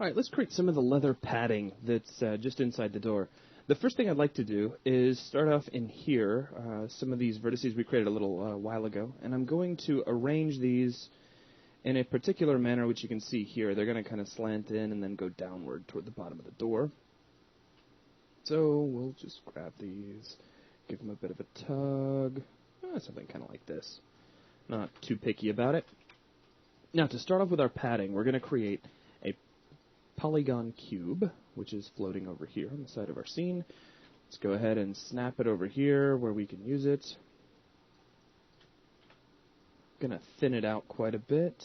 Alright, let's create some of the leather padding that's just inside the door. The first thing I'd like to do is start off in here, some of these vertices we created a little while ago, and I'm going to arrange these in a particular manner, which you can see here. They're going to kind of slant in and then go downward toward the bottom of the door. So we'll just grab these, give them a bit of a tug, something kind of like this. Not too picky about it. Now, to start off with our padding, we're going to create a polygon cube, which is floating over here on the side of our scene. Let's go ahead and snap it over here where we can use it. Going to thin it out quite a bit.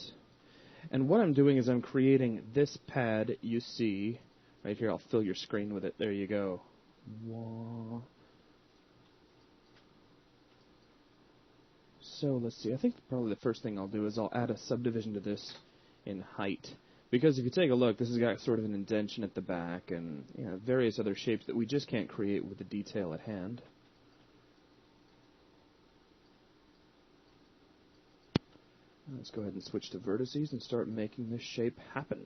And what I'm doing is I'm creating this pad you see right here. I'll fill your screen with it. There you go. So let's see. I think probably the first thing I'll do is I'll add a subdivision to this in height. Because if you take a look, this has got sort of an indentation at the back and various other shapes that we just can't create with the detail at hand. Let's go ahead and switch to vertices and start making this shape happen.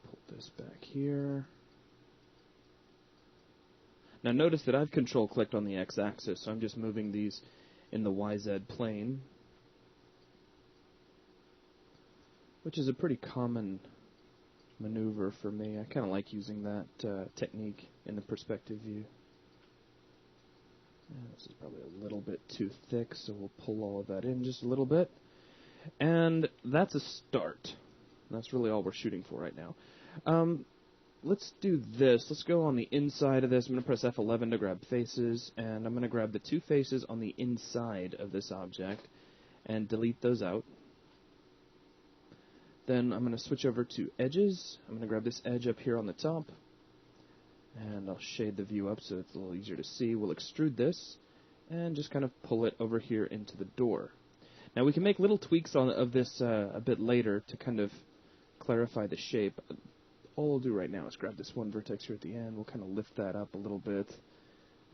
Pull this back here. Now notice that I've control-clicked on the x-axis, so I'm just moving these in the YZ plane, which is a pretty common maneuver for me. I kind of like using that technique in the perspective view. This is probably a little bit too thick, so we'll pull all of that in just a little bit. And that's a start. That's really all we're shooting for right now. Let's do this. Let's go on the inside of this. I'm going to press F11 to grab faces, and I'm going to grab the two faces on the inside of this object and delete those out. Then I'm going to switch over to edges. I'm going to grab this edge up here on the top, and I'll shade the view up so it's a little easier to see. We'll extrude this and just kind of pull it over here into the door. Now we can make little tweaks of this a bit later to kind of clarify the shape. All I'll do right now is grab this one vertex here at the end. We'll kind of lift that up a little bit,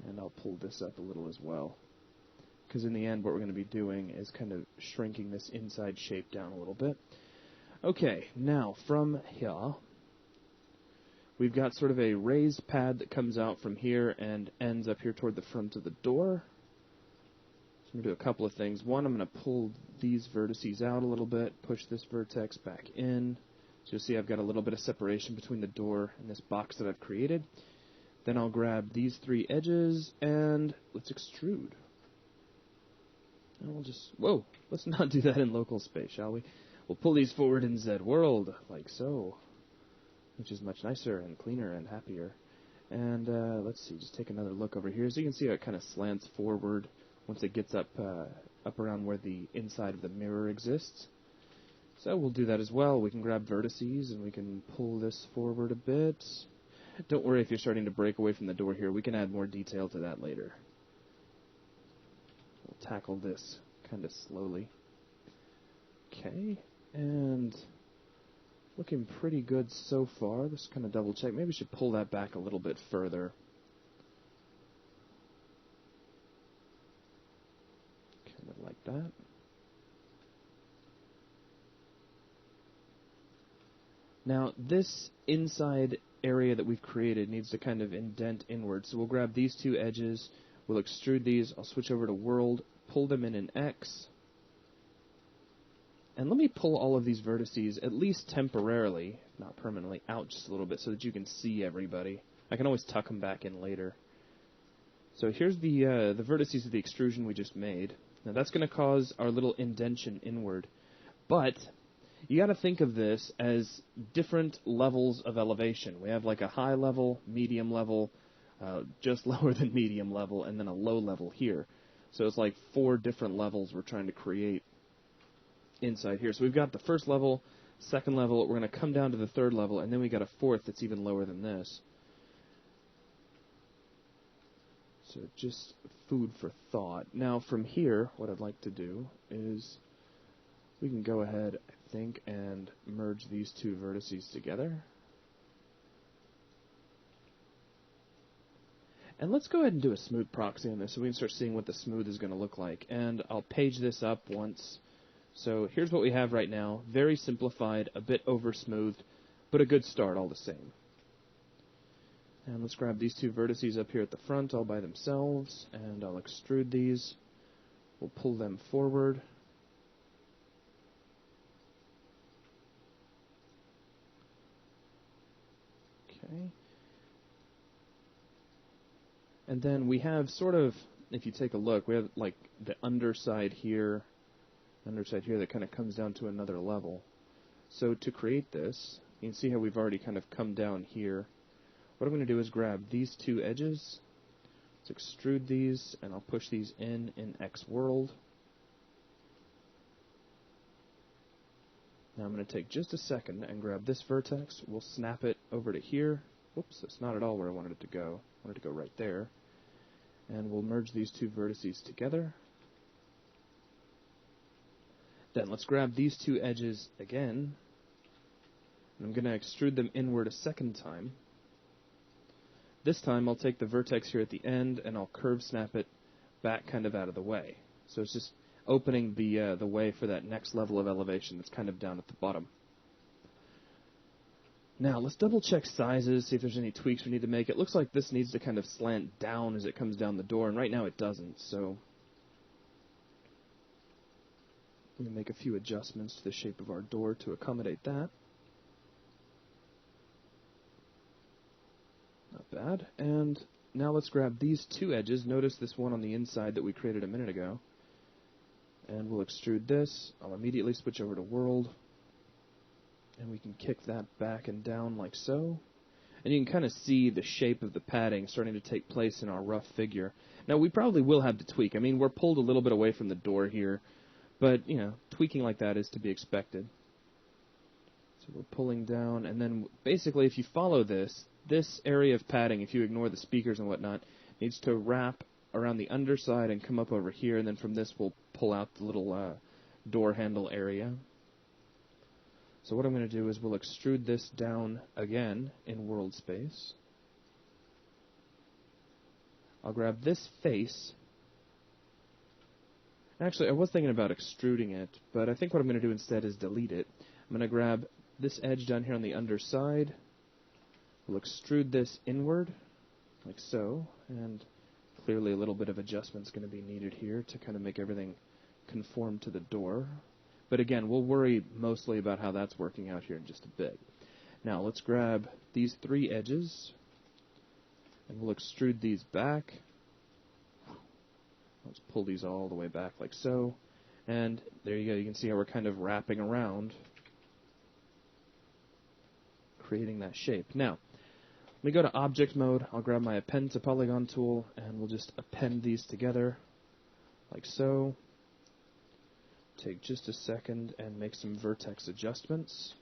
and I'll pull this up a little as well. Because in the end, what we're going to be doing is kind of shrinking this inside shape down a little bit. Okay, now from here, we've got sort of a raised pad that comes out from here and ends up here toward the front of the door. So I'm going to do a couple of things. One, I'm going to pull these vertices out a little bit, push this vertex back in. So you'll see I've got a little bit of separation between the door and this box that I've created. Then I'll grab these three edges and let's extrude. And we'll just, whoa, let's not do that in local space, shall we? We'll pull these forward in Z world, like so, which is much nicer and cleaner and happier. And let's see, just take another look over here. So you can see how it kind of slants forward once it gets up around where the inside of the mirror exists. So we'll do that as well. We can grab vertices and we can pull this forward a bit. Don't worry if you're starting to break away from the door here. We can add more detail to that later. We'll tackle this kind of slowly. Okay, and looking pretty good so far. Let's kind of double check. Maybe we should pull that back a little bit further. Kind of like that. Now, this inside area that we've created needs to kind of indent inward. So we'll grab these two edges, we'll extrude these, I'll switch over to world, pull them in an X. And let me pull all of these vertices, at least temporarily, if not permanently, out just a little bit so that you can see everybody. I can always tuck them back in later. So here's the vertices of the extrusion we just made. Now that's going to cause our little indentation inward. But you got to think of this as different levels of elevation. We have like a high level, medium level, just lower than medium level, and then a low level here. So it's like 4 different levels we're trying to create inside here. So we've got the first level, second level, we're going to come down to the third level, and then we got a fourth that's even lower than this. So just food for thought. Now from here, what I'd like to do is we can go ahead, I think, and merge these two vertices together. And let's go ahead and do a smooth proxy on this so we can start seeing what the smooth is going to look like. And I'll page this up once. So here's what we have right now. Very simplified, a bit over smoothed, but a good start all the same. And let's grab these two vertices up here at the front all by themselves, and I'll extrude these. We'll pull them forward. Okay. And then we have sort of, if you take a look, we have like the underside here that kind of comes down to another level. So to create this, you can see how we've already kind of come down here. What I'm going to do is grab these two edges, let's extrude these, and I'll push these in X world. Now I'm going to take just a second and grab this vertex. We'll snap it over to here. Whoops, that's not at all where I wanted it to go. I wanted it to go right there. And we'll merge these two vertices together. Then let's grab these two edges again. And I'm going to extrude them inward a second time. This time I'll take the vertex here at the end and I'll curve snap it back kind of out of the way. So it's just opening the way for that next level of elevation that's kind of down at the bottom. Now let's double check sizes, see if there's any tweaks we need to make. It looks like this needs to kind of slant down as it comes down the door, and right now it doesn't, so I'm going to make a few adjustments to the shape of our door to accommodate that. Not bad. And now let's grab these two edges. Notice this one on the inside that we created a minute ago. And we'll extrude this. I'll immediately switch over to world. And we can kick that back and down like so. And you can kind of see the shape of the padding starting to take place in our rough figure. Now, we probably will have to tweak. I mean, we're pulled a little bit away from the door here. But, you know, tweaking like that is to be expected. So we're pulling down. And then basically, if you follow this area of padding, if you ignore the speakers and whatnot, needs to wrap around the underside and come up over here. And then from this, we'll pull out the little door handle area. So what I'm going to do is we'll extrude this down again in world space. I'll grab this face. Actually, I was thinking about extruding it, but I think what I'm going to do instead is delete it. I'm going to grab this edge down here on the underside. We'll extrude this inward, like so, and clearly a little bit of adjustment is going to be needed here to kind of make everything conform to the door. But again, we'll worry mostly about how that's working out here in just a bit. Now, let's grab these three edges, and we'll extrude these back. Let's pull these all the way back like so. And there you go. You can see how we're kind of wrapping around, creating that shape. Now, let me go to object mode. I'll grab my append to polygon tool, and we'll just append these together like so. Take just a second and make some vertex adjustments.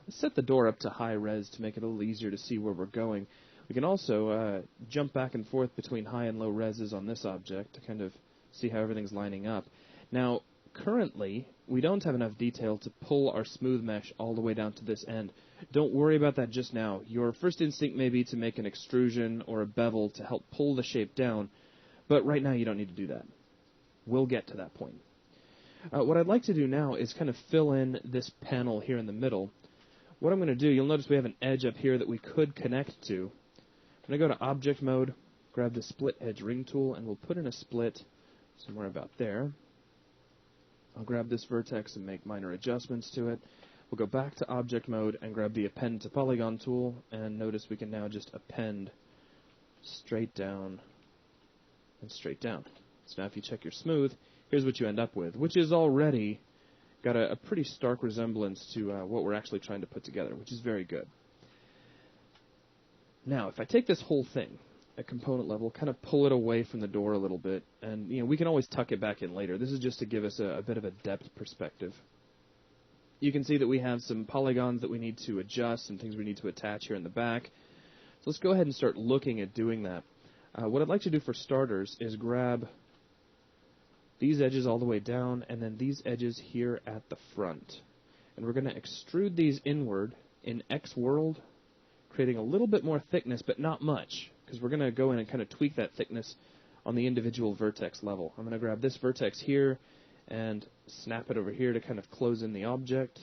Let's set the door up to high res to make it a little easier to see where we're going. We can also jump back and forth between high and low reses on this object to kind of see how everything's lining up. Now, currently, we don't have enough detail to pull our smooth mesh all the way down to this end. Don't worry about that just now. Your first instinct may be to make an extrusion or a bevel to help pull the shape down, but right now you don't need to do that. We'll get to that point. What I'd like to do now is kind of fill in this panel here in the middle. What I'm going to do, you'll notice we have an edge up here that we could connect to. I'm going to go to object mode, grab the split edge ring tool, and we'll put in a split somewhere about there. I'll grab this vertex and make minor adjustments to it. We'll go back to object mode and grab the append to polygon tool, and notice we can now just append straight down and straight down. So now if you check your smooth, here's what you end up with, which is already got a pretty stark resemblance to what we're actually trying to put together, which is very good. Now, if I take this whole thing at component level, kind of pull it away from the door a little bit, and we can always tuck it back in later. This is just to give us a bit of a depth perspective. You can see that we have some polygons that we need to adjust, some things we need to attach here in the back. So let's go ahead and start looking at doing that. What I'd like to do for starters is grab these edges all the way down, and then these edges here at the front. And we're going to extrude these inward in X world, creating a little bit more thickness, but not much, because we're going to go in and kind of tweak that thickness on the individual vertex level. I'm going to grab this vertex here and snap it over here to kind of close in the object.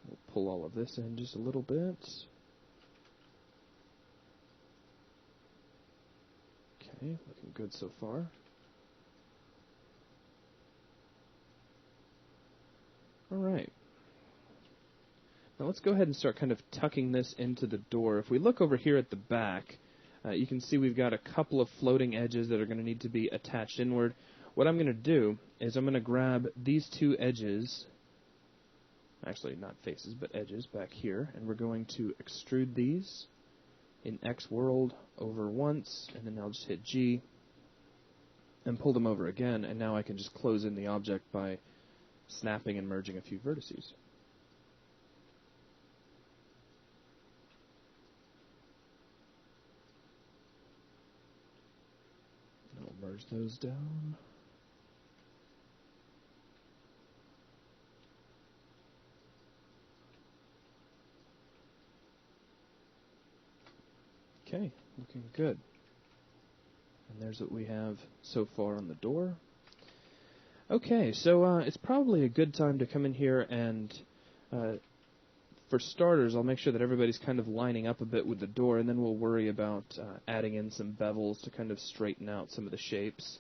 We'll pull all of this in just a little bit. Okay, looking good so far. All right. Now let's go ahead and start kind of tucking this into the door. If we look over here at the back, you can see we've got a couple of floating edges that are going to need to be attached inward. What I'm going to do is I'm going to grab these two edges, actually not faces, but edges back here, and we're going to extrude these in X world over once, and then I'll just hit G and pull them over again, and now I can just close in the object by snapping and merging a few vertices. I'll merge those down. Okay, looking good. And there's what we have so far on the door. Okay, so it's probably a good time to come in here and, for starters, I'll make sure that everybody's kind of lining up a bit with the door, and then we'll worry about adding in some bevels to kind of straighten out some of the shapes.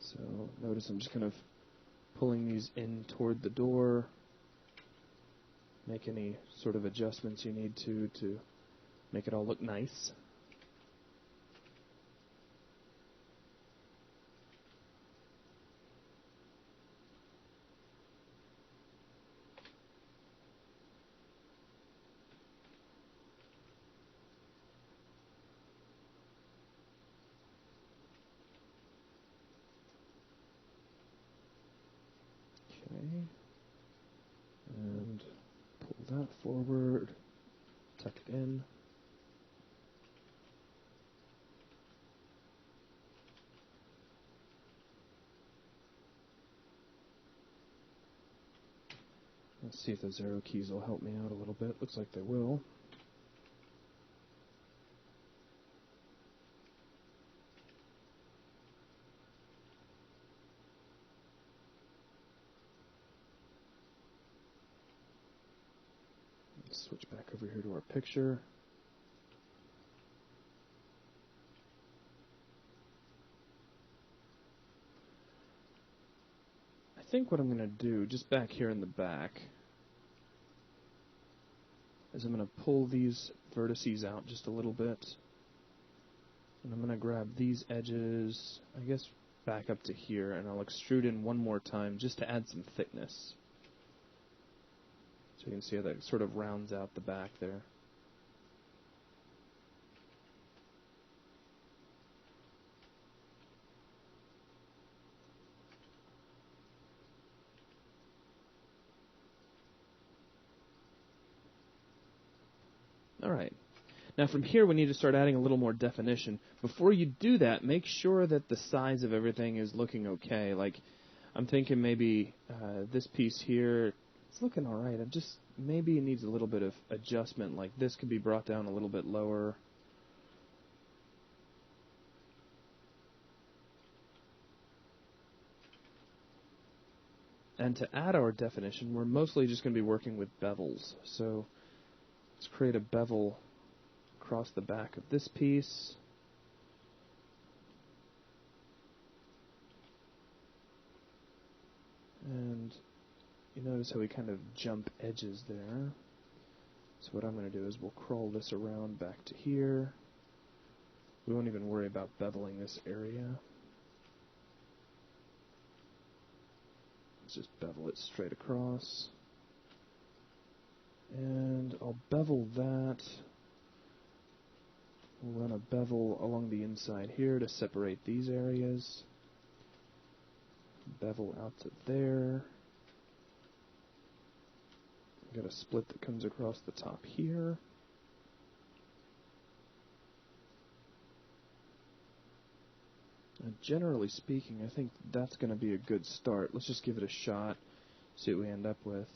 So notice I'm just kind of pulling these in toward the door. Make any sort of adjustments you need to make it all look nice. Okay. And pull that forward, tuck it in. Let's see if those arrow keys will help me out a little bit. Looks like they will. Let's switch back over here to our picture. I think what I'm going to do, just back here in the back, is I'm going to pull these vertices out just a little bit. And I'm going to grab these edges, I guess, back up to here, and I'll extrude in one more time just to add some thickness. So you can see how that sort of rounds out the back there. Alright, now from here we need to start adding a little more definition. Before you do that, make sure that the size of everything is looking okay. Like, I'm thinking maybe this piece here, it's looking alright. Maybe it needs a little bit of adjustment, like this could be brought down a little bit lower. And to add our definition, we're mostly just going to be working with bevels. So let's create a bevel across the back of this piece. And you notice how we kind of jump edges there. So what I'm going to do is we'll crawl this around back to here. We won't even worry about beveling this area. Let's just bevel it straight across. And I'll bevel that. We'll run a bevel along the inside here to separate these areas. Bevel out to there. Got a split that comes across the top here. Generally speaking, I think that's going to be a good start. Let's just give it a shot, see what we end up with.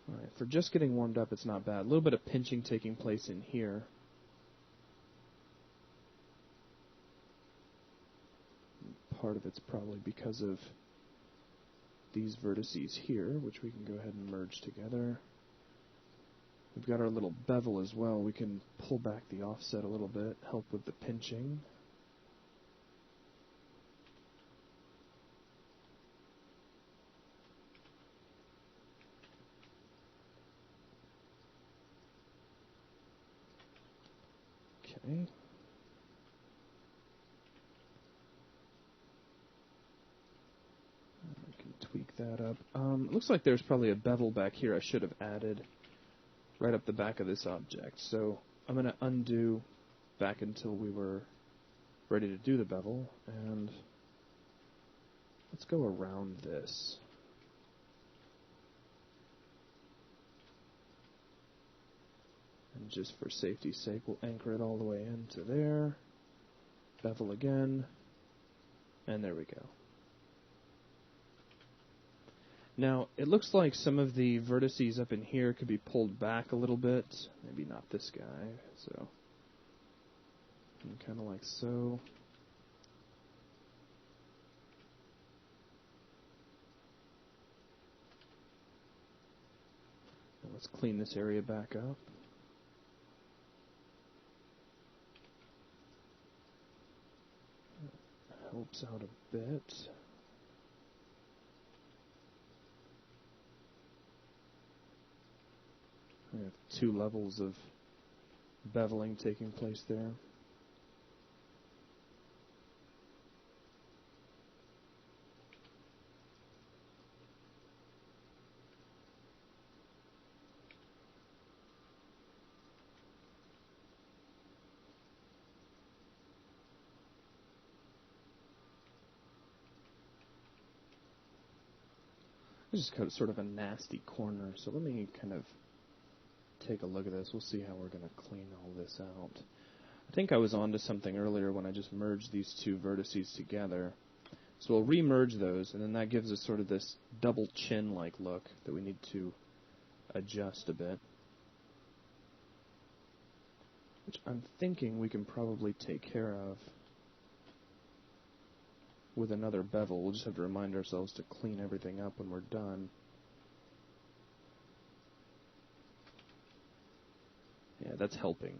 Alright, for just getting warmed up, it's not bad. A little bit of pinching taking place in here. Part of it's probably because of these vertices here, which we can go ahead and merge together. We've got our little bevel as well. We can pull back the offset a little bit, help with the pinching. Okay. I can tweak that up. Looks like there's probably a bevel back here I should have added right up the back of this object. So I'm going to undo back until we were ready to do the bevel, and let's go around this. And just for safety's sake, we'll anchor it all the way into there. Bevel again. And there we go. Now, it looks like some of the vertices up in here could be pulled back a little bit. Maybe not this guy. So, kind of like so. And let's clean this area back up. Helps out a bit. We have 2 levels of beveling taking place there. This is kind of sort of a nasty corner, so let me kind of take a look at this. We'll see how we're going to clean all this out. I think I was onto something earlier when I just merged these 2 vertices together. So we'll re-merge those, and then that gives us sort of this double chin-like look that we need to adjust a bit, which I'm thinking we can probably take care of with another bevel. We'll just have to remind ourselves to clean everything up when we're done. Yeah, that's helping.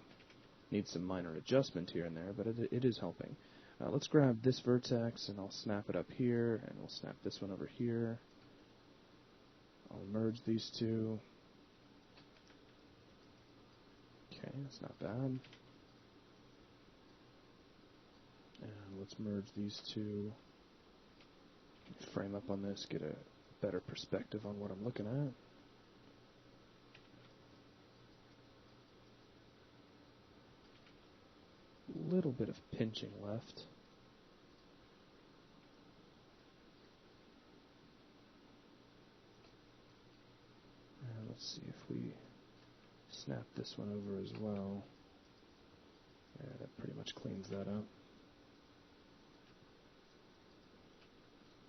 Needs some minor adjustment here and there, but it is helping. Let's grab this vertex, and I'll snap it up here, and we'll snap this one over here. I'll merge these 2. Okay, that's not bad. And let's merge these 2. Frame up on this, get a better perspective on what I'm looking at. A little bit of pinching left. And let's see if we snap this one over as well. Yeah, that pretty much cleans that up.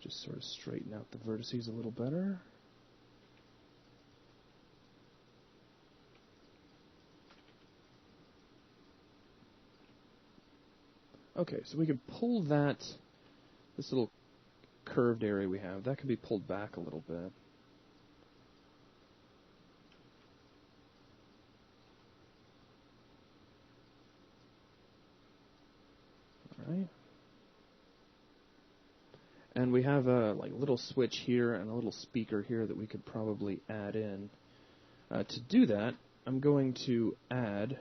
Just sort of straighten out the vertices a little better. Okay, so we can pull this little curved area we have, that can be pulled back a little bit. Alright. And we have a little switch here and a little speaker here that we could probably add in. To do that, I'm going to add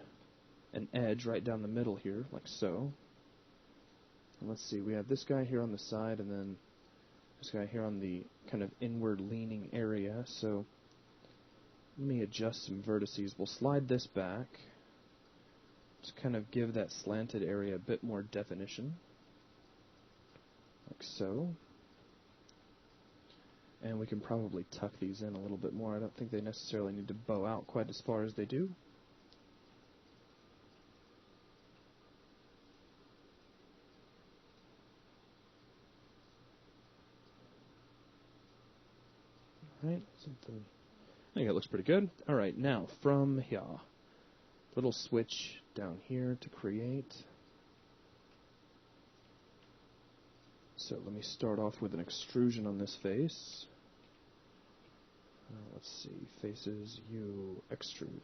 an edge right down the middle here, like so. And let's see, we have this guy here on the side, and then this guy here on the kind of inward leaning area. So let me adjust some vertices. We'll slide this back. Just kind of give that slanted area a bit more definition, like so. And we can probably tuck these in a little bit more. I don't think they necessarily need to bow out quite as far as they do. Right? Something. I think it looks pretty good. All right, now from here, little switch down here to create. So let me start off with an extrusion on this face. Let's see, faces, you extrude.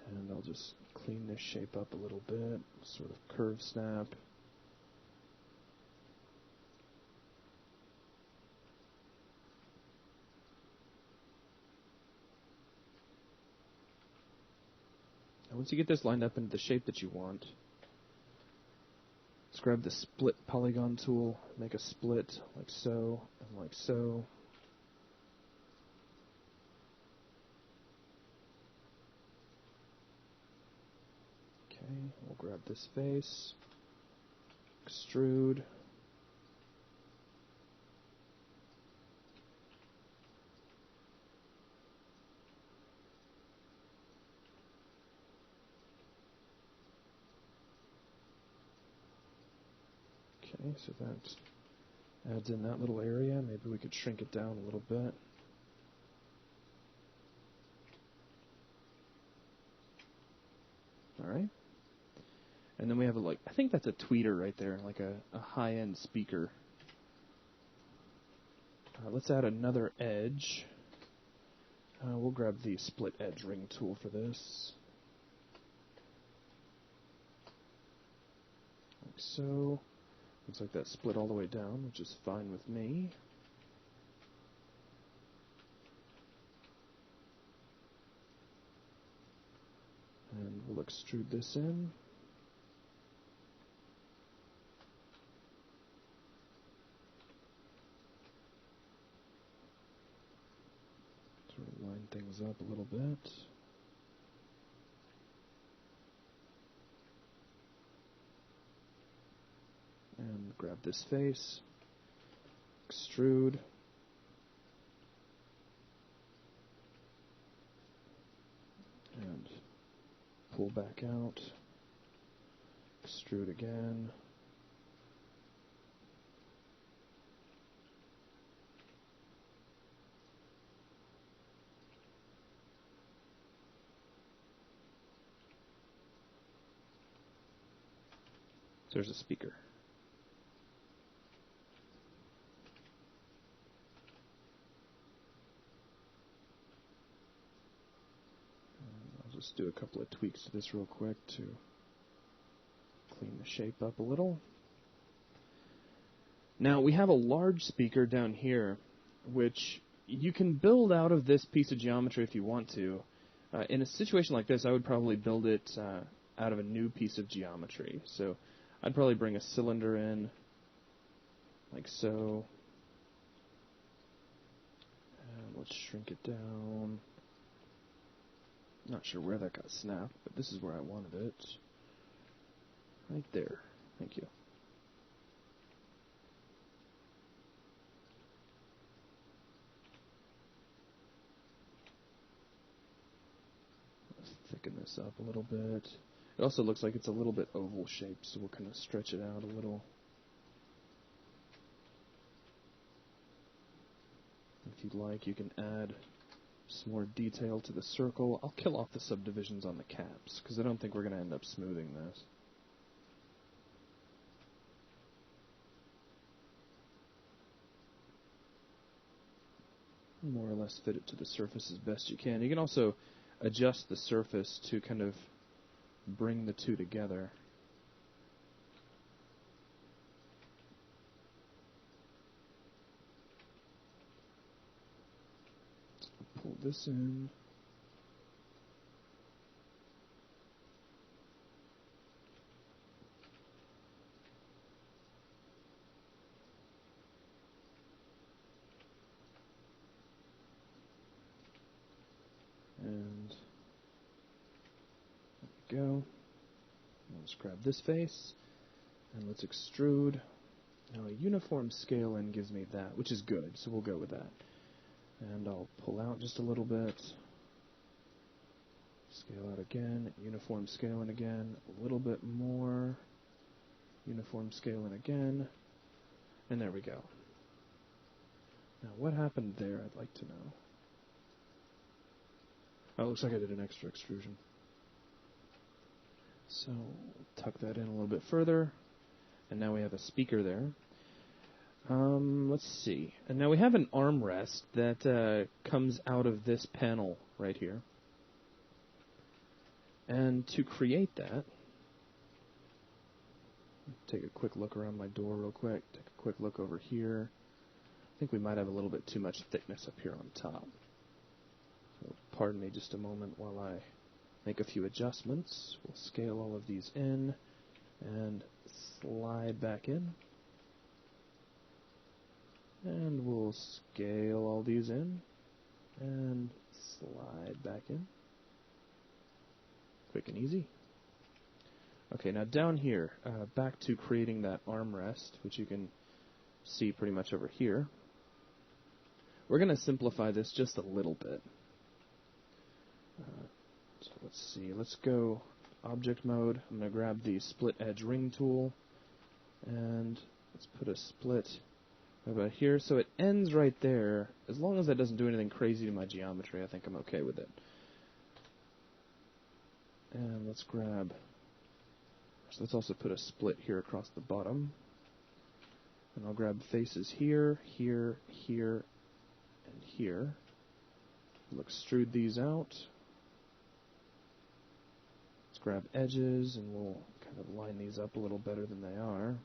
And I'll just clean this shape up a little bit, sort of curve snap. And once you get this lined up into the shape that you want, let's grab the split polygon tool, make a split like so, and like so. Okay, we'll grab this face, extrude. Okay, so that adds in that little area. Maybe we could shrink it down a little bit. Alright. And then we have I think that's a tweeter right there, like a high-end speaker. Let's add another edge. We'll grab the split edge ring tool for this. Like so. Looks like that split all the way down, which is fine with me. And we'll extrude this in. Sort of line things up a little bit. And grab this face, extrude, and pull back out, extrude again, so there's a speaker. Just do a couple of tweaks to this real quick to clean the shape up a little. Now we have a large speaker down here, which you can build out of this piece of geometry if you want to. In a situation like this, I would probably build it out of a new piece of geometry. So I'd probably bring a cylinder in, like so. And let's shrink it down. Not sure where that got snapped, but this is where I wanted it. Right there. Thank you. Let's thicken this up a little bit. It also looks like it's a little bit oval shaped, so we'll kind of stretch it out a little. If you'd like, you can add some more detail to the circle. I'll kill off the subdivisions on the caps, because I don't think we're going to end up smoothing this. More or less fit it to the surface as best you can. You can also adjust the surface to kind of bring the two together. Pull this in. And there we go. Let's grab this face, and let's extrude. Now a uniform scale in gives me that, which is good, so we'll go with that. And I'll pull out just a little bit. Scale out again, uniform scaling again, a little bit more, uniform scaling again, and there we go. Now what happened there, I'd like to know. Oh, it looks like I did an extra extrusion. So, tuck that in a little bit further, and now we have a speaker there. Let's see. And now we have an armrest that comes out of this panel right here. And to create that, take a quick look around my door real quick, take a quick look over here. I think we might have a little bit too much thickness up here on top. So pardon me just a moment while I make a few adjustments. We'll scale all of these in and slide back in. And we'll scale all these in and slide back in. Quick and easy. Okay, now down here, back to creating that armrest, which you can see pretty much over here. We're going to simplify this just a little bit. So let's see, let's go object mode. I'm going to grab the split edge ring tool, and let's put a split about here, so it ends right there. As long as that doesn't do anything crazy to my geometry, I think I'm okay with it. And let's grab, so let's also put a split here across the bottom. And I'll grab faces here, here, here, and here. We'll extrude these out. Let's grab edges, and we'll kind of line these up a little better than they are.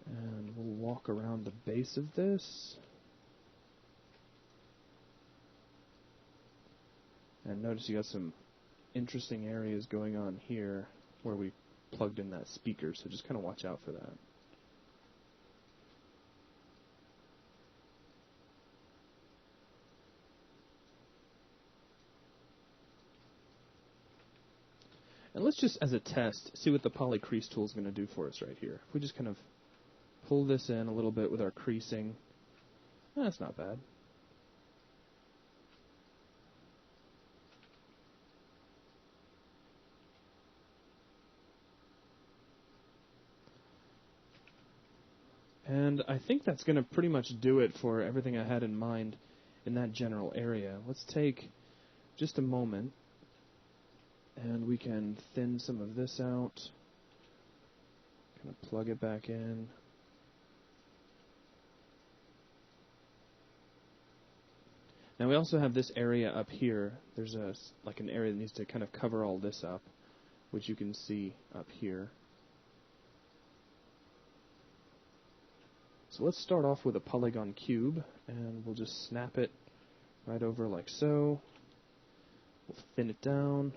And we'll walk around the base of this. And notice you got some interesting areas going on here where we plugged in that speaker, so just kind of watch out for that. And let's just, as a test, see what the poly crease tool is going to do for us right here. If we just kind of pull this in a little bit with our creasing, that's not bad. And I think that's going to pretty much do it for everything I had in mind in that general area. Let's take just a moment, and we can thin some of this out, kind of plug it back in. Now we also have this area up here. There's like an area that needs to kind of cover all this up, which you can see up here. So let's start off with a polygon cube, and we'll just snap it right over like so. We'll thin it down.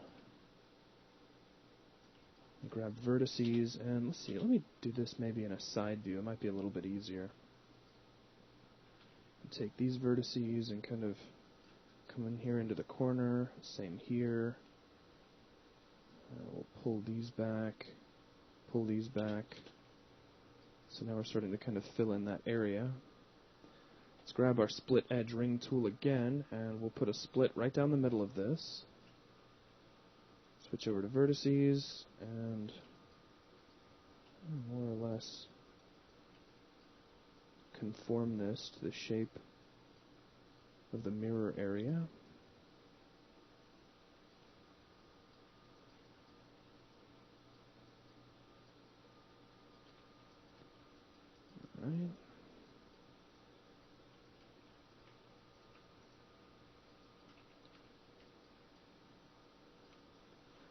Grab vertices, and let's see, let me do this maybe in a side view. It might be a little bit easier. Take these vertices and kind of come in here into the corner. Same here. We'll pull these back, pull these back. So now we're starting to kind of fill in that area. Let's grab our split edge ring tool again, and we'll put a split right down the middle of this. Switch over to vertices, and more or less conform this to the shape of the mirror area. All right.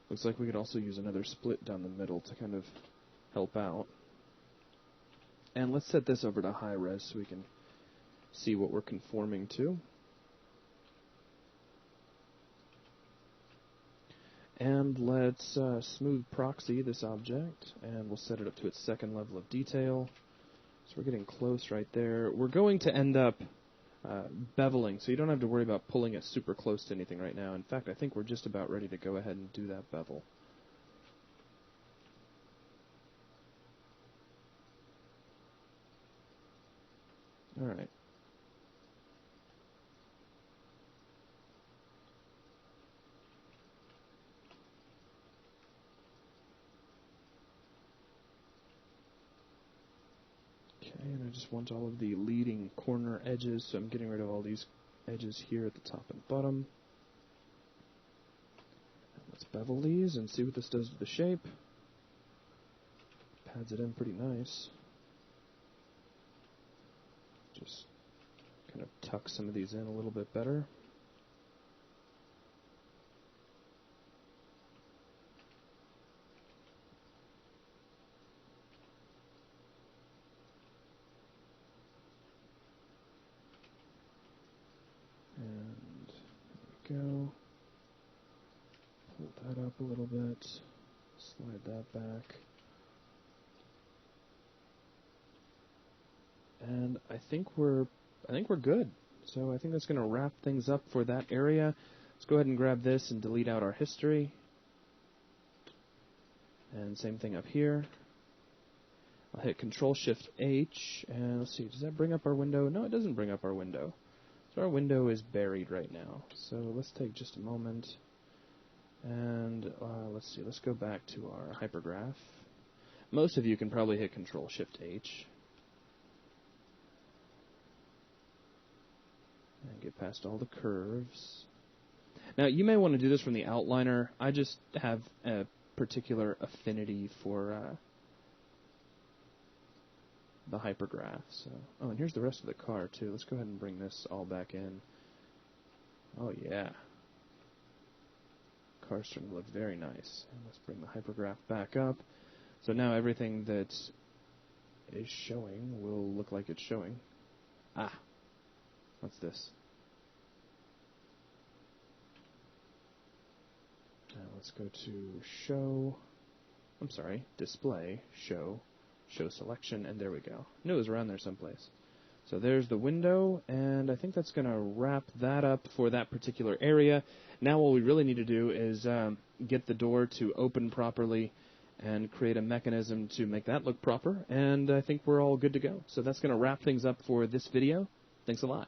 Looks like we could also use another split down the middle to kind of help out. And let's set this over to high res so we can see what we're conforming to. And let's smooth proxy this object, and we'll set it up to its second level of detail. So we're getting close right there. We're going to end up beveling, so you don't have to worry about pulling it super close to anything right now. In fact, I think we're just about ready to go ahead and do that bevel. All right. And I just want all of the leading corner edges, so I'm getting rid of all these edges here at the top and bottom. Let's bevel these and see what this does to the shape. Pads it in pretty nice. Just kind of tuck some of these in a little bit better. And there we go. Pull that up a little bit. Slide that back. And I think we're good. So I think that's going to wrap things up for that area. Let's go ahead and grab this and delete out our history. And same thing up here. I'll hit Control-Shift-H, and let's see, does that bring up our window? No, it doesn't bring up our window. So our window is buried right now. So let's take just a moment. And let's see, let's go back to our hypergraph. Most of you can probably hit Control-Shift-H. And get past all the curves. Now, you may want to do this from the outliner. I just have a particular affinity for the hypergraph. So, oh, and here's the rest of the car, too. Let's go ahead and bring this all back in. Oh, yeah. Car's starting to look very nice. And let's bring the hypergraph back up. So now everything that is showing will look like it's showing. Ah. What's this? Now let's go to display, show selection, and there we go. I knew it was around there someplace. So there's the window, and I think that's going to wrap that up for that particular area. Now what we really need to do is get the door to open properly and create a mechanism to make that look proper, and I think we're all good to go. So that's going to wrap things up for this video. Thanks a lot.